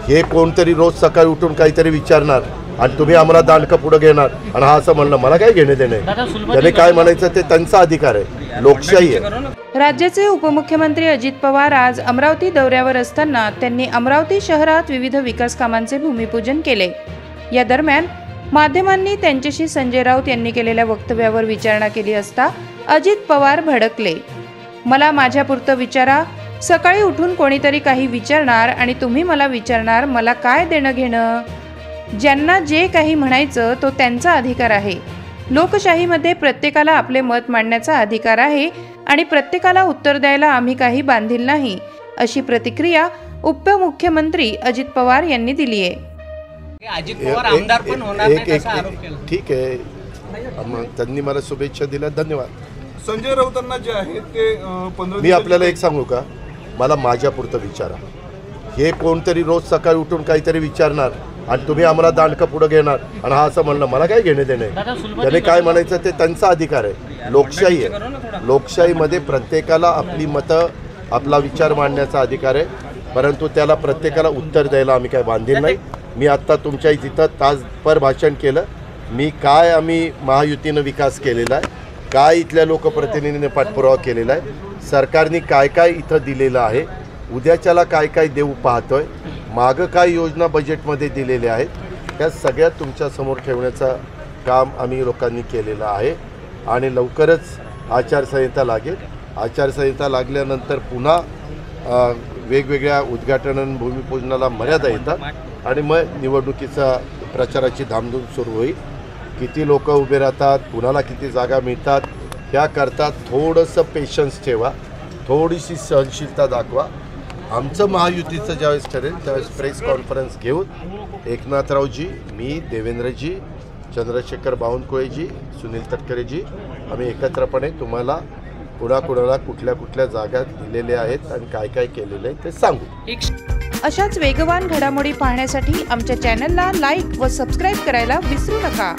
हे कोणतरी रोज सकाळी उठून काहीतरी विचारणार आणि तुम्ही आम्हाला दांडकं पुढे घेणार आणि हा असं म्हणलं, मला काय घेणे देणे, त्याने काय म्हणायचं ते त्यांचा अधिकार आहे, लोकशाही आहे। राज्याचे उपमुख्यमंत्री अजित पवार आज अमरावती दौऱ्यावर असताना त्यांनी अमरावती शहरात विविध विकास कामांचे भूमिपूजन केले। या दरम्यान माध्यमांनी त्यांच्याशी संजय राऊत यांनी केलेल्या वक्तव्यावर विचारणा केली असता अजित पवार भडकले। मला माझ्यापुरतं विचारा, सकाळी उठून कोणीतरी काही विचारणार आणि तुम्ही मला विचारणार, मला काय देणं घेणं? ज्यांना जे काही म्हणायचं तो त्यांचा अधिकार आहे। लोकशाहीमध्ये प्रत्येकाला आपले मत मांडण्याचा अधिकार आहे आणि प्रत्येकाला उत्तर द्यायला आम्ही काही बांधील नाही, अशी प्रतिक्रिया उपमुख्यमंत्री अजित पवार यांनी दिली आहे। अजित पवार आमदार पण होणार नाही असा आरोप केला। ठीक आहे, मग त्यांनी मला शुभेच्छा दिल्या, धन्यवाद। संजय राऊतांना जे आहे ते 15 मी आपल्याला एक सांगू का, मला माझ्यापुरतं विचारा। हे कोणतरी रोज सकाळी उठून काहीतरी विचारणार आणि तुम्ही आम्हाला दांडकं पुढे घेणार आणि हा असं म्हणलं, मला काय घेणे देणे, त्याने काय म्हणायचं ते त्यांचा अधिकार आहे, लोकशाही आहे। लोकशाहीमध्ये प्रत्येकाला आपली मतं, आपला विचार मांडण्याचा अधिकार आहे, परंतु त्याला प्रत्येकाला उत्तर द्यायला आम्ही काय बांधील नाही। मी आत्ता तुमच्या तिथं तासभर भाषण केलं, मी काय आम्ही महायुतीनं विकास केलेला आहे, काय इथल्या लोकप्रतिनिधींनी पाठपुरावा केलेला आहे, सरकारने काय काय इथं दिलेलं आहे, उद्याच्याला काय काय देऊ पाहतोय, मागं काय योजना बजेटमध्ये दिलेल्या आहेत, त्या सगळ्या तुमच्यासमोर ठेवण्याचं काम आम्ही लोकांनी केलेलं आहे। आणि लवकरच आचारसंहिता लागेल। आचारसंहिता लागल्यानंतर पुन्हा वेगवेगळ्या उद्घाटन आणि भूमिपूजनाला मर्यादा येतात आणि मग निवडणुकीचा प्रचाराची धामधूम सुरू होईल। किती लोक उभे राहतात, कुणाला किती जागा मिळतात, त्याकरता थोडंसं पेशन्स ठेवा, थोडीशी सहनशीलता दाखवा। आमचं महायुतीचं ज्यावेळेस ठरेल त्यावेळेस प्रेस कॉन्फरन्स घेऊन एकनाथरावजी, मी, देवेंद्रजी, चंद्रशेखर बावनकुळेजी, सुनील तटकरेजी आम्ही एकत्रपणे तुम्हाला कुणाकुणाला कुठल्या कुठल्या जागा दिलेल्या आहेत आणि काय काय केलेलं आहे ते सांगू। अशाच वेगवान घडामोडी पाहण्यासाठी आमच्या चॅनलला लाईक व सबस्क्राईब करायला विसरू नका।